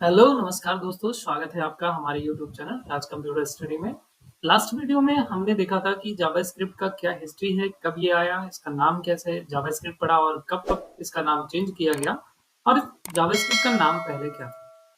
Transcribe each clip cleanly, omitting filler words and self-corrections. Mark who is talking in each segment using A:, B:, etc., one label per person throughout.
A: Hello, नमस्कार दोस्तों, स्वागत है आपका हमारे यूट्यूब चैनल राज कंप्यूटर स्टडी में। लास्ट वीडियो में हमने देखा था कि जावास्क्रिप्ट का क्या हिस्ट्री है, कब ये आया, इसका नाम कैसे है, जावास्क्रिप्ट पढ़ा और कब-कब इसका नाम चेंज किया गया और जावास्क्रिप्ट का नाम पहले क्या था।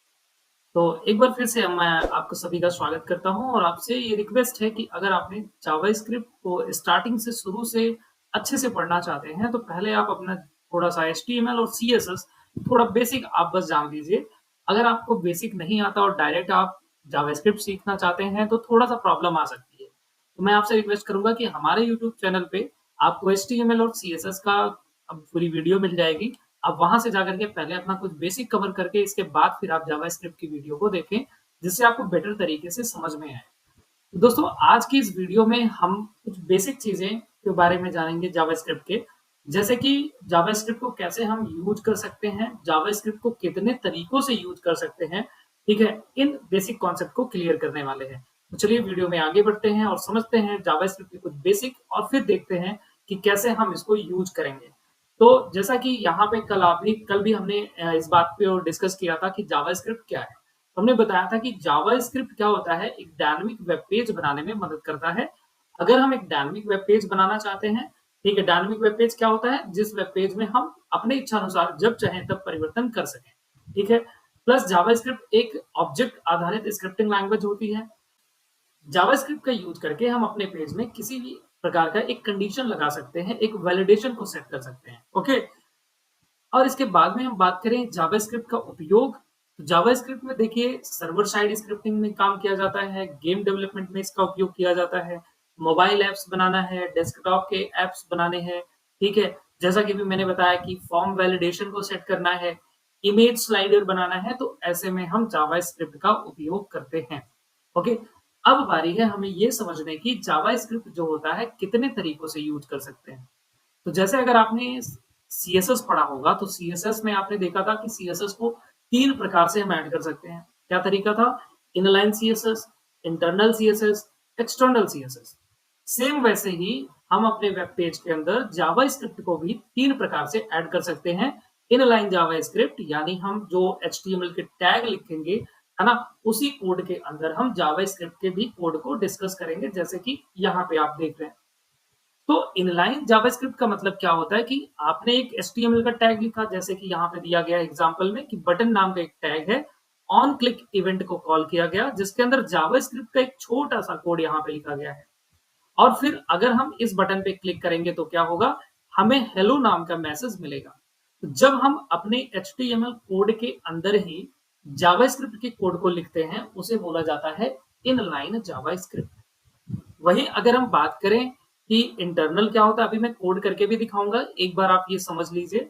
A: तो एक बार फिर से मैं आपको सभी का स्वागत करता हूँ और आपसे ये रिक्वेस्ट है कि अगर आपने जावास्क्रिप्ट को स्टार्टिंग से शुरू से अच्छे से पढ़ना चाहते हैं, तो पहले आप अपना थोड़ा-सा एचटीएमएल और सीएसएस थोड़ा बेसिक आप बस जान लीजिए। अगर आपको बेसिक नहीं आता और डायरेक्ट आप जावास्क्रिप्ट सीखना चाहते हैं, तो थोड़ा-सा प्रॉब्लम आ सकती है। तो मैं आपसे रिक्वेस्ट करूँगा कि हमारे यूट्यूब चैनल पे आपको एचटीएमएल और सीएसएस का अब पूरी वीडियो मिल जाएगी। आप वहाँ से जाकर के पहले अपना कुछ बेसिक कवर करके इसके बाद फिर आप जावास्क्रिप्ट की वीडियो को देखें, जिससे आपको बेटर तरीके से समझ में आए। तो दोस्तों आज की इस वीडियो में हम कुछ बेसिक चीज़ें के बारे में जानेंगे जावास्क्रिप्ट के, जैसे कि जावास्क्रिप्ट को कैसे हम यूज़ कर सकते हैं, जावास्क्रिप्ट को कितने तरीकों से यूज़ कर सकते हैं, ठीक है? इन बेसिक कॉन्सेप्ट को क्लियर करने वाले हैं। तो चलिए वीडियो में आगे बढ़ते हैं और समझते हैं जावास्क्रिप्ट के कुछ बेसिक और फिर देखते हैं कि कैसे हम इसको यूज़ करेंगे। तो जैसा कि यहाँ पे कल भी हमने इस बात पे डिस्कस किया था कि जावास्क्रिप्ट क्या है। हमने बताया था कि जावास्क्रिप्ट क्या होता है, एक डायनामिक वेब पेज बनाने में मदद करता है। अगर हम एक डायनामिक वेब पेज बनाना चाहते हैं, ठीक है, डायनामिक वेब पेज क्या होता है? जिस वेब पेज में हम अपने इच्छानुसार जब चाहें तब परिवर्तन कर सकें, ठीक है? प्लस जावास्क्रिप्ट एक ऑब्जेक्ट आधारित स्क्रिप्टिंग लैंग्वेज होती है। जावास्क्रिप्ट का यूज करके हम अपने पेज में किसी भी प्रकार का एक कंडीशन लगा सकते हैं, एक वैलिडेशन को सेट कर सकते हैं, ओके? और इसके बाद में हम बात करें जावास्क्रिप्ट का उपयोग, तो जावास्क्रिप्ट में देखिए सर्वर साइड स्क्रिप्टिंग में काम किया जाता है, गेम डेवलपमेंट में इसका उपयोग किया जाता है, मोबाइल ऐप्स बनाना है, डेस्कटॉप के ऐप्स बनाने हैं, ठीक है? जैसा कि अभी मैंने बताया कि फॉर्म वैलिडेशन को सेट करना है, इमेज स्लाइडर बनाना है, तो ऐसे में हम जावास्क्रिप्ट का उपयोग करते हैं, ओके? अब बारी है हमें ये समझने की जावास्क्रिप्ट जो होता है कितने तरीकों से यूज कर सकते हैं। तो जैसे अगर आपने सीएसएस पढ़ा होगा, तो सीएसएस में आपने देखा था कि सीएसएस को 3 प्रकार से हम ऐड कर सकते हैं। क्या तरीका था? Inline CSS, internal CSS, external CSS. Same वैसे ही हम अपने वेब पेज के अंदर जावास्क्रिप्ट को भी 3 प्रकार से ऐड कर सकते हैं। इनलाइन जावास्क्रिप्ट यानी हम जो एचटीएमएल के टैग लिखेंगे, है ना? उसी कोड के अंदर हम जावास्क्रिप्ट के भी कोड को डिस्कस करेंगे, जैसे कि यहाँ पे आप देख रहे हैं। तो इनलाइन जावास्क्रिप्ट का मतलब क्या होता है कि आपने एक एचटीएमएल का टैग लिखा, जैसे कि यहाँ पे दिया गया एग्जांपल में कि बटन नाम का एक टैग है, ऑन क्लिक इवेंट को कॉल किया गया, जिसके अंदर जावास्क्रिप्ट का एक छोटा सा कोड यहाँ पे लिखा गया है। और फिर अगर हम इस बटन पे क्लिक करेंगे तो क्या होगा? हमें हेलो नाम का मैसेज मिलेगा। तो जब हम अपने एचटीएमएल कोड के अंदर ही जावास्क्रिप्ट के कोड को लिखते हैं, उसे बोला जाता है इनलाइन जावास्क्रिप्ट। वहीं अगर हम बात करें कि इंटरनल क्या होता है, अभी मैं कोड करके भी दिखाऊंगा, एक बार आप ये समझ लीजिए।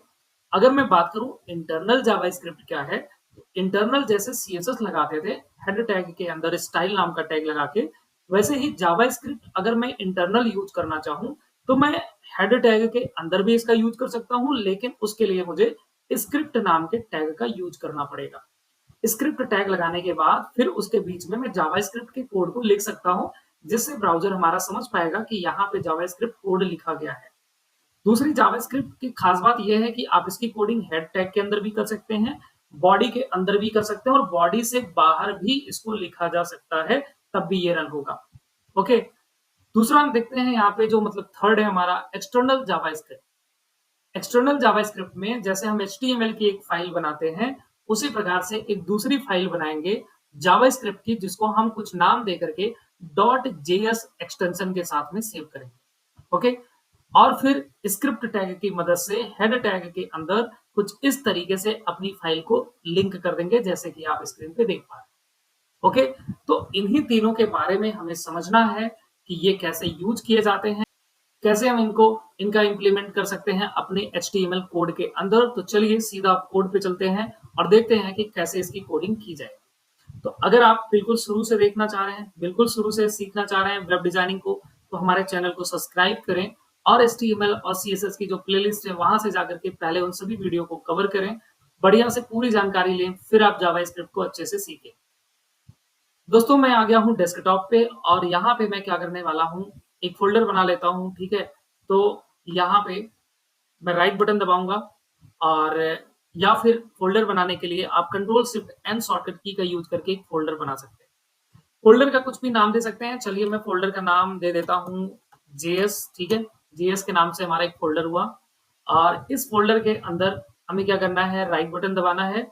A: अगर मैं बात करूं इंटरनल जावास्क्रिप्ट क्या है, तो इंटरनल जैसे सीएसएस लगाते थे हेड टैग के अंदर स्टाइल नाम का टैग लगा के, वैसे ही जावास्क्रिप्ट अगर मैं इंटरनल यूज करना चाहूं, तो मैं हेड टैग के अंदर भी इसका यूज कर सकता हूं, लेकिन उसके लिए मुझे स्क्रिप्ट नाम के टैग का यूज करना पड़ेगा। स्क्रिप्ट टैग लगाने के बाद फिर उसके बीच में मैं जावास्क्रिप्ट के कोड को लिख सकता हूँ, जिससे ब्राउज़र हमारा समझ पाएगा कि यहाँ पे जावास्क्रिप्ट कोड लिखा गया है। दूसरी जावास्क्रिप्ट की खास बात ये है कि आप इसकी कोडिंग हेड टैग के अंदर भी कर सकते हैं, बॉडी के अंदर भी कर सकते हैं और बॉडी से बाहर भी इसको लिखा जा सकता है, तब भी ये रन होगा। ओके, दूसरा हम देखते हैं यहाँ पे जो मतलब थर्ड है हमारा एक्सटर्नल जावास्क्रिप्ट। एक्सटर्नल जावास्क्रिप्ट में जैसे हम एचटीएमएल की एक फाइल बनाते हैं, उसी प्रकार से एक दूसरी फाइल बनाएंगे जावास्क्रिप्ट की, जिसको हम कुछ नाम दे करके .js एक्सटेंशन के साथ में सेव करेंगे। ओके, और फिर स्क्रिप्ट टैग की मदद से हेड टैग के अंदर कुछ इस तरीके से अपनी फाइल को लिंक कर देंगे, जैसे कि आप स्क्रीन पे देख पा रहे हैं। ओके, तो इन्हीं तीनों के बारे में हमें समझना है कि ये कैसे यूज किए जाते हैं, कैसे हम इनका इम्प्लीमेंट कर सकते हैं अपने एचटीएमएल कोड के अंदर। तो चलिए सीधा कोड पे चलते हैं और देखते हैं कि कैसे इसकी कोडिंग की जाए। तो अगर आप बिल्कुल शुरू से देखना चाह रहे हैं, बिल्कुल शुरू से सीखना चाह रहे हैं वेब डिजाइनिंग को, तो हमारे चैनल को सब्सक्राइब करें और एचटीएमएल और सीएसएस की जो प्लेलिस्ट है वहां से जाकर के पहले उन सभी वीडियो को कवर करें, बढ़िया से पूरी जानकारी लें, फिर आप जावास्क्रिप्ट को अच्छे से सीखें। दोस्तों मैं आ गया हूँ डेस्कटॉप पे और यहाँ पे मैं क्या करने वाला हूँ, एक फोल्डर बना लेता हूँ, ठीक है? तो यहाँ पे मैं राइट बटन दबाऊंगा और या फिर फ़ोल्डर बनाने के लिए आप कंट्रोल शिफ्ट एन शॉर्टकट की का यूज़ करके एक फ़ोल्डर बना सकते हैं। फ़ोल्डर का कुछ भी नाम दे सकते हैं। चलिए मैं फ़ोल्डर का नाम दे देता हूँ जेएस, ठीक है? जेएस के नाम से हमारा एक फ़ोल्डर हुआ और इस फ़ोल्डर के अंदर हमें क्या करना है, राइट बटन दबाना है।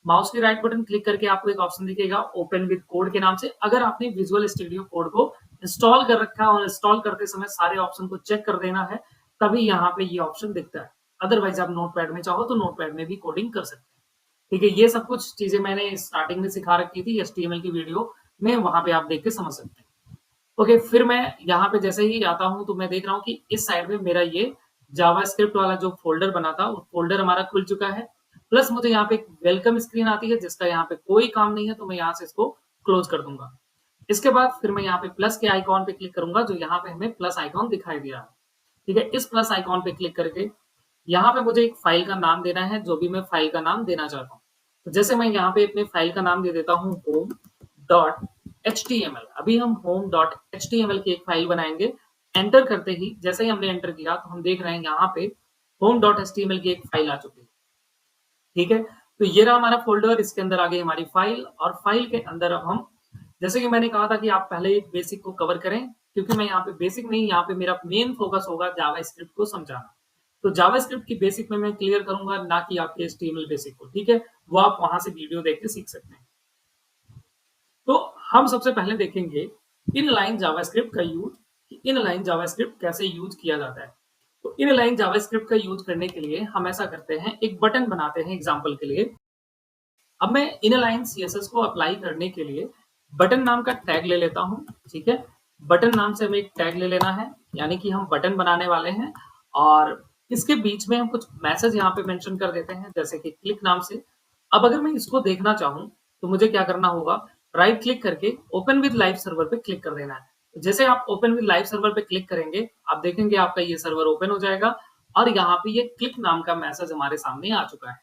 A: माउस के राइट बटन क्लिक करके आपको एक ऑप्शन दिखेगा ओपन विद कोड के नाम से। अगर आपने विजुअल स्टूडियो कोड को इंस्टॉल कर रखा है और इंस्टॉल करते समय सारे ऑप्शन को चेक कर देना है, तभी यहाँ पे ये ऑप्शन दिखता है। अदरवाइज़ आप नोटपैड में चाहो तो नोटपैड में भी कोडिंग कर सकते हैं। ठीक है, ये सब कुछ चीज़ें मैंने स्टार्टिंग में सिखा रखी थी एचटीएमएल की वीडियो में, वहाँ पे आप देख के समझ सकते हैं। ओके, फिर मैं यहाँ पे जैसे ही आता हूँ तो मैं देख रहा हूँ कि इस साइड में मेरा ये जावास्क्रिप्ट वाला जो फ़ोल्डर बना था, वो फ़ोल्डर हमारा खुल चुका है। प्लस मुझे यहाँ पे एक वेलकम स्क्रीन आती है जिसका यहाँ पे कोई काम नहीं है, तो मैं यहाँ से इसको क्लोज़ कर दूँगा। इसके बाद फिर मैं यहाँ पे प्लस के आइकॉन पे क्लिक करूँगा, जो यहाँ पे हमें प्लस आइकॉन दिखाई दे रहा है। ठीक है, इस प्लस आइकॉन पे क्लिक करके यहाँ पे मुझे एक फ़ाइल का नाम देना है, जो भी मैं फ़ाइल का नाम देना चाहता हूँ। तो जैसे मैं यहाँ पे अपने फ़ाइल का नाम दे देता हूँ home.html। अभी हम home.html की एक फ़ाइल बनाएँगे। एंटर करते ही जैसे ही हमने एंटर किया तो हम देख रहे हैं यहाँ पे home.html की एक फ़ाइल आ चुकी है। ठीक है? तो ये रहा हमारा फ़ोल्डर, इसके अंदर आ गई हमारी फ़ाइल और फ़ाइल के अंदर अब हम जैसे कि मैंने कहा था कि आप पहले बेसिक को कवर करें, क्योंकि मैं यहाँ पे बेसिक नहीं, यहाँ पे मेरा मेन फ़ोकस होगा जावास्क्रिप्ट को समझाना। तो जावास्क्रिप्ट की बेसिक में मैं क्लियर करूँगा, ना कि आपके एचटीएमएल बेसिक को, ठीक है? वो आप वहाँ से वीडियो देख के सीख सकते हैं। तो हम सबसे पहले देखेंगे इनलाइन जावास्क्रिप्ट का यूज़, कि इनलाइन जावास्क्रिप्ट कैसे यूज़ किया जाता है। तो इनलाइन जावास्क्रिप्ट का यूज़ करने के लिए हम ऐसा करते हैं, एक बटन बनाते हैं एग्ज़ाम्पल के लिए। अब मैं इनलाइन सीएसएस को अप्लाई करने के लिए बटन नाम का टैग ले लेता हूँ, ठीक है? बटन नाम से हमें एक टैग ले लेना है, यानी कि हम बटन बनाने वाले हैं और इसके बीच में हम कुछ मैसेज यहाँ पे मेंशन कर देते हैं, जैसे कि क्लिक नाम से। अब अगर मैं इसको देखना चाहूँ, तो मुझे क्या करना होगा, राइट क्लिक करके ओपन विद लाइव सर्वर पे क्लिक कर देना है। जैसे आप ओपन विद लाइव सर्वर पे क्लिक करेंगे, आप देखेंगे आपका ये सर्वर ओपन हो जाएगा और यहाँ पे ये क्लिक नाम का मैसेज हमारे सामने आ चुका है।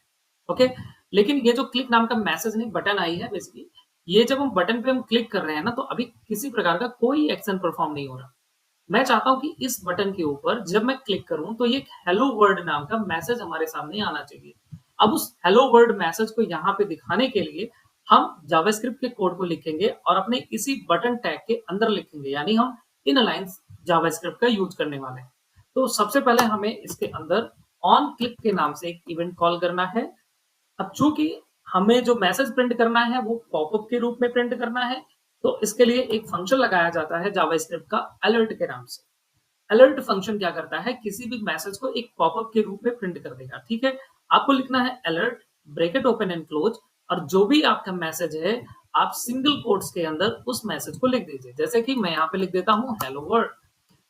A: ओके, लेकिन ये जो क्लिक नाम का मैसेज नहीं, बटन आई है बेसिकली, ये जब हम बटन पे हम क्लिक कर रहे हैं ना, तो अभी किसी प्रकार का कोई एक्शन परफॉर्म नहीं हो रहा। मैं चाहता हूँ कि इस बटन के ऊपर जब मैं क्लिक करूँ तो ये एक हेलो वर्ल्ड नाम का मैसेज हमारे सामने आना चाहिए। अब उस हेलो वर्ल्ड मैसेज को यहाँ पे दिखाने के लिए हम जावास्क्रिप्ट के कोड को लिखेंगे और अपने इसी बटन टैग के अंदर लिखेंगे, यानी हम इनलाइन जावास्क्रिप्ट का यूज करने वाले हैं। तो सबसे पहले हमें इसके अंदर ऑन क्लिक के नाम से एक इवेंट कॉल करना है। अब चूँकि हमें जो मैसेज प्रिंट करना है वो पॉपअप के रूप में प्रिंट करना है, तो इसके लिए एक फंक्शन लगाया जाता है जावास्क्रिप्ट का अलर्ट के नाम से। अलर्ट फंक्शन क्या करता है, किसी भी मैसेज को एक पॉपअप के रूप में प्रिंट कर देगा, ठीक है? आपको लिखना है alert, bracket open and close और जो भी आपका मैसेज है, आप सिंगल कोट्स के अंदर उस मैसेज को लिख दीजिए। जैसे कि मैं यहाँ पे लिख देता हूँ हेलो वर्ल्ड।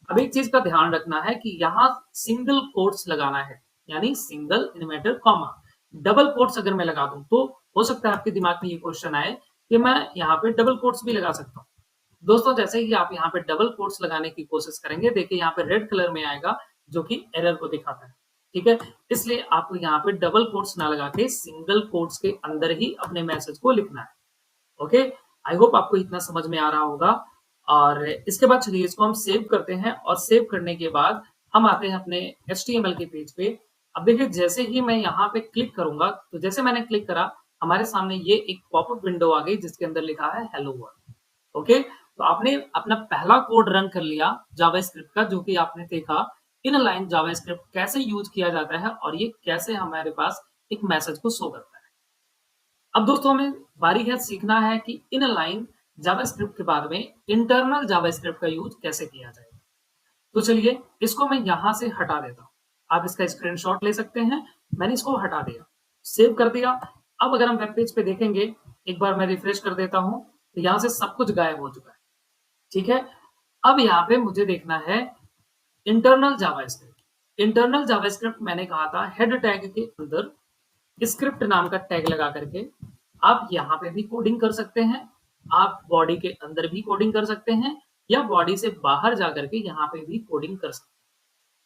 A: अब एक चीज का ध्यान रखना है कि यहाँ सिंगल कोट्स लगाना है, यानी single inverted comma. Double quotes अगर मैं लगा दूं तो हो सकता है आपके दिमाग में ये क्वेश्चन आए कि मैं यहाँ पे डबल कोट्स भी लगा सकता हूँ। दोस्तों, जैसे ही आप यहाँ पे डबल कोट्स लगाने की कोशिश करेंगे, देखिए यहाँ पे रेड कलर में आएगा जो कि एरर को दिखाता है। ठीक है, इसलिए आपको यहाँ पे डबल कोट्स ना लगा के सिंगल कोट्स के अंदर ही अपने मैसेज को लिखना है। ओके, आई होप आपको इतना समझ में आ रहा होगा। और इसके बाद चलिए इसको हम सेव करते हैं और सेव करने के बाद हम आते हैं अपने HTML के पेज पे। अब देखिए जैसे ही मैं यहाँ पे क्लिक करूंगा, तो जैसे मैंने क्लिक करा, हमारे सामने ये एक पॉपअप विंडो आ गई जिसके अंदर लिखा है हेलो वर्ल्ड। ओके, तो आपने अपना पहला कोड रन कर लिया जावास्क्रिप्ट का, जो कि आपने देखा इनलाइन जावास्क्रिप्ट कैसे यूज किया जाता है और ये कैसे हमारे पास एक मैसेज को शो करता है। अब दोस्तों हमें बारी है सीखना है कि इनलाइन जावास्क्रिप्ट के बाद में इंटरनल जावास्क्रिप्ट का यूज कैसे किया जाए। तो चलिए इसको मैं यहाँ से हटा देता हूँ। आप इसका स्क्रीनशॉट ले सकते हैं। मैंने इसको हटा दिया, सेव कर दिया। अब अगर हम वेब पेज पे देखेंगे, एक बार मैं रिफ्रेश कर देता हूँ, तो यहाँ से सब कुछ गायब हो चुका है। ठीक है, अब यहाँ पे मुझे देखना है इंटरनल जावास्क्रिप्ट। इंटरनल जावास्क्रिप्ट मैंने कहा था हेड टैग के अंदर स्क्रिप्ट नाम का टैग लगा करके आप यहाँ पे भी कोडिंग कर सकते हैं। आप बॉडी के अंदर भी कोडिंग कर सकते हैं या बॉडी से बाहर जा करके यहाँ पे भी कोडिंग कर सकते हैं।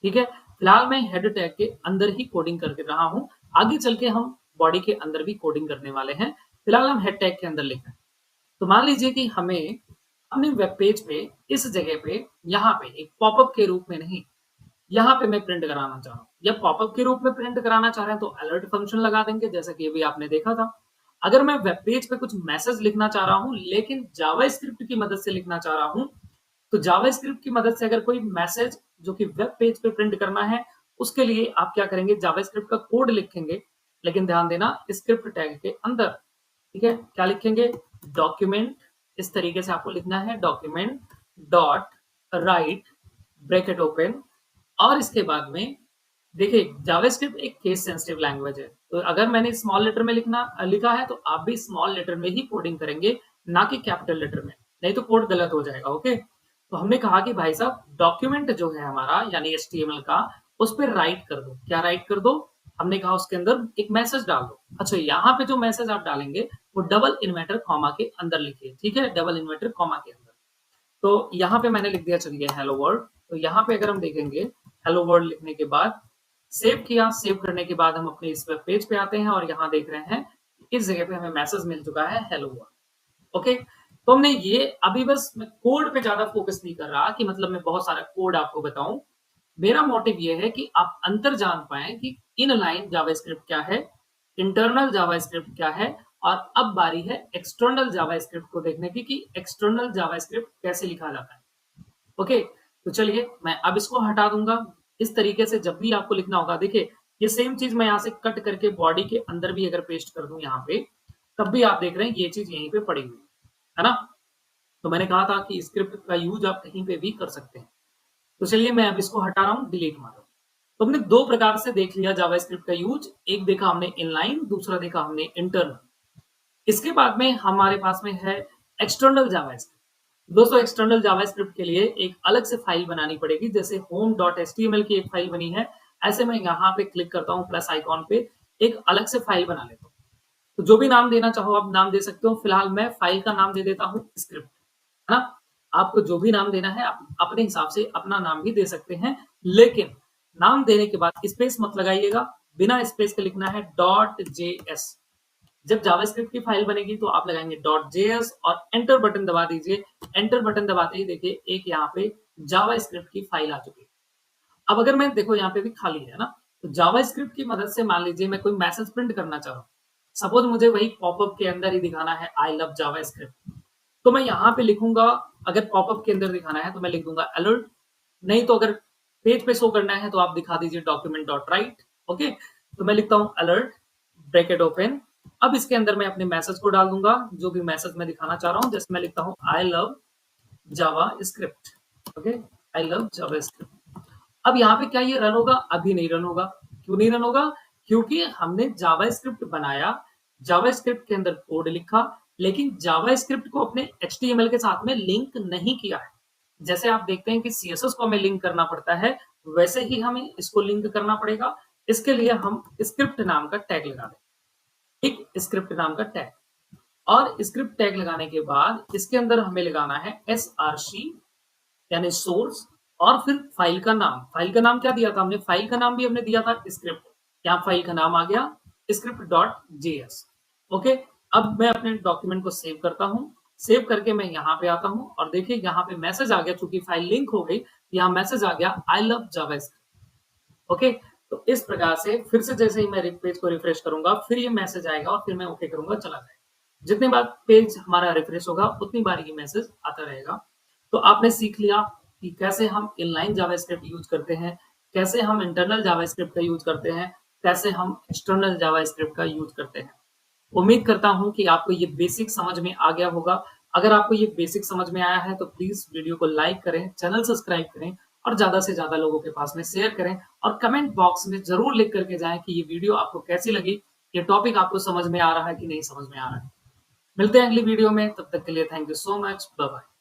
A: ठीक है, फिलहाल मैं हेड टैग के अंदर ही कोडिंग करके रहा हूँ। आगे चल के हम बॉडी के अंदर भी कोडिंग करने वाले हैं। फिलहाल हम हेड टैग के अंदर लिख रहे हैं। तो मान लीजिए कि हमें अपने वेब पेज पे इस जगह पे यहाँ पे एक पॉपअप के रूप में नहीं, यहाँ पे मैं प्रिंट कराना चाह रहा हूँ। या पॉपअप के रूप में प्रिंट कराना चाह रहे हैं तो अलर्ट फंक्शन लगा देंगे, जैसा कि अभी आपने देखा था। अगर मैं वेब पेज पे कुछ मैसेज लिखना चाह रहा हूँ लेकिन जावास्क्रिप्ट की मदद से लिखना चाह रहा हूँ, तो जावास्क्रिप्ट की मदद से अगर कोई मैसेज जो कि वेब पेज पे प्रिंट करना है, उसके लिए आप क्या करेंगे, जावास्क्रिप्ट का कोड लिखेंगे, लेकिन ध्यान देना स्क्रिप्ट टैग के अंदर। ठीक है, क्या लिखेंगे, डॉक्यूमेंट, इस तरीके से आपको लिखना है, document dot right bracket open, और इसके बाद में देखिए जावास्क्रिप्ट एक केस सेंसिटिव लैंग्वेज है, तो अगर मैंने स्मॉल लेटर में लिखा है तो आप भी स्मॉल लेटर में ही कोडिंग करेंगे, ना कि कैपिटल लेटर में, नहीं तो कोड गलत हो जाएगा। ओके, तो हमने कहा कि भाई साहब डॉक्यूमेंट जो है हमारा यानी एचटीएमएल का, उस पर राइट कर दो। क्या राइट कर दो, हमने कहा उसके अंदर एक मैसेज डाल दो। अच्छा, यहाँ पे जो मैसेज आप डालेंगे वो डबल इन्वर्टर कॉमा के अंदर लिखिए। ठीक है, डबल इन्वर्टर कॉमा के अंदर। तो यहाँ पे मैंने लिख दिया, चलिए हेलो वर्ल्ड। तो यहाँ पे अगर हम देखेंगे हेलो वर्ल्ड लिखने के बाद सेव किया, सेव करने के बाद हम अपने इस वेब पेज पे आते हैं और यहाँ देख रहे हैं इस जगह पे हमें मैसेज मिल चुका है हेलो वर्ल्ड। ओके, तो हमने ये अभी बस मैं कोड पे ज्यादा फोकस नहीं कर रहा कि मतलब मैं बहुत सारा कोड आपको बताऊं। मेरा मोटिव ये है कि आप अंतर जान पाए कि इनलाइन जावास्क्रिप्ट क्या है, इंटरनल जावास्क्रिप्ट क्या है, और अब बारी है एक्सटर्नल जावास्क्रिप्ट को देखने की कि एक्सटर्नल जावास्क्रिप्ट कैसे लिखा जाता है। ओके, तो चलिए मैं अब इसको हटा दूंगा। इस तरीके से जब भी आपको लिखना होगा, देखिए ये सेम चीज मैं यहाँ से कट करके बॉडी के अंदर भी अगर पेस्ट कर दूं यहाँ पे, तब भी आप देख रहे हैं ये चीज यहीं पे पड़ी हुई है ना। तो मैंने कहा था कि स्क्रिप्ट का यूज आप कहीं पे भी कर सकते हैं। तो चलिए मैं अब इसको हटा रहा हूँ, डिलीट मार रहा हूँ। तो हमने दो प्रकार से देख लिया जावास्क्रिप्ट का यूज, एक देखा हमने इनलाइन, दूसरा देखा हमने इंटरनल। इसके बाद में हमारे पास में है एक्सटर्नल जावास्क्रिप्ट। दोस्तों एक्सटर्नल जावास्क्रिप्ट के लिए एक अलग से फाइल बनानी पड़ेगी, जैसे home.html की एक फाइल बनी है, ऐसे मैं यहाँ पे क्लिक करता हूँ प्लस आइकॉन पे, एक अलग से फाइल बना लेता हूँ। तो जो भी नाम देना चाहो आप नाम दे सकते हो, फिलहाल मैं फाइल का नाम दे देता हूँ स्क्रिप्ट, है ना। आपको जो भी नाम देना है आप अपने हिसाब से अपना नाम भी दे सकते हैं, लेकिन नाम देने के बाद स्पेस मत लगाइएगा, बिना स्पेस के लिखना है .js। जब जावास्क्रिप्ट की फाइल बनेगी तो आप लगाएंगे .js और एंटर बटन दबा दीजिए। एंटर बटन दबाते ही देखिए एक यहाँ पे जावास्क्रिप्ट की फाइल आ चुकी है। अब अगर मैं देखो यहाँ पे भी खाली है ना, तो जावास्क्रिप्ट की मदद से मान लीजिए मैं कोई मैसेज प्रिंट करना चाह रहा हूँ, सपोज मुझे वही पॉपअप के अंदर ही दिखाना है आई लव जावास्क्रिप्ट, तो मैं यहाँ पे लिखूंगा, अगर पॉपअप के अंदर दिखाना है तो मैं लिख दूंगा अलर्ट, नहीं तो अगर पेज पे शो करना है तो आप दिखा दीजिए डॉक्यूमेंट डॉट राइट। ओके, तो मैं लिखता हूँ अलर्ट ब्रैकेट ओपन। अब इसके अंदर मैं अपने मैसेज को डाल दूंगा, जो भी मैसेज मैं दिखाना चाह रहा हूँ, जैसे मैं लिखता हूँ I love Java script. Okay, I love Java script. अब यहाँ पे क्या ये रन होगा? अभी नहीं रन होगा। क्यों नहीं रन होगा? क्योंकि हमने जावास्क्रिप्ट बनाया, जावास्क्रिप्ट के अंदर कोड लिखा, लेकिन जावास्क्रिप्ट को अपने एचटीएमएल के साथ में लिंक नहीं किया है। जैसे आप देखते हैं कि सीएसएस को हमें लिंक करना पड़ता है, वैसे ही हमें इसको लिंक करना पड़ेगा। इसके लिए हम स्क्रिप्ट नाम का टैग लगा दें, एक स्क्रिप्ट नाम का टैग, और स्क्रिप्ट टैग लगाने के बाद इसके अंदर हमें लगाना है src यानी सोर्स, और फिर फाइल का नाम। फाइल का नाम क्या दिया था हमने? फाइल का नाम भी हमने दिया था स्क्रिप्ट। यहाँ फाइल का नाम आ गया स्क्रिप्ट डॉट जेएस। ओके, अब मैं अपने डॉक्यूमेंट को सेव करता हूँ। सेव करके मैं यहाँ पे आता हूँ और देखिए यहाँ पे मैसेज आ गया, चूंकि फाइल लिंक हो गई, यहाँ मैसेज आ गया आई लव जावास्क्रिप्ट। ओके, तो इस प्रकार से फिर से जैसे ही मैं पेज को रिफ्रेश करूंगा फिर ये मैसेज आएगा और फिर मैं ओके करूंगा, चला जाएगा। जितनी बार पेज हमारा रिफ्रेश होगा उतनी बार ये मैसेज आता रहेगा। तो आपने सीख लिया कि कैसे हम इनलाइन जावास्क्रिप्ट यूज करते हैं, कैसे हम इंटरनल जावास्क्रिप्ट का यूज करते हैं, कैसे हम एक्सटर्नल जावास्क्रिप्ट का यूज करते हैं। उम्मीद करता हूं कि आपको ये बेसिक समझ में आ गया होगा। अगर आपको ये बेसिक समझ में आया है तो प्लीज वीडियो को लाइक करें, चैनल सब्सक्राइब करें और ज्यादा से ज्यादा लोगों के पास में शेयर करें, और कमेंट बॉक्स में जरूर लिख करके जाएं कि ये वीडियो आपको कैसी लगी, ये टॉपिक आपको समझ में आ रहा है कि नहीं समझ में आ रहा है। मिलते हैं अगली वीडियो में, तब तक के लिए thank you so much, bye bye.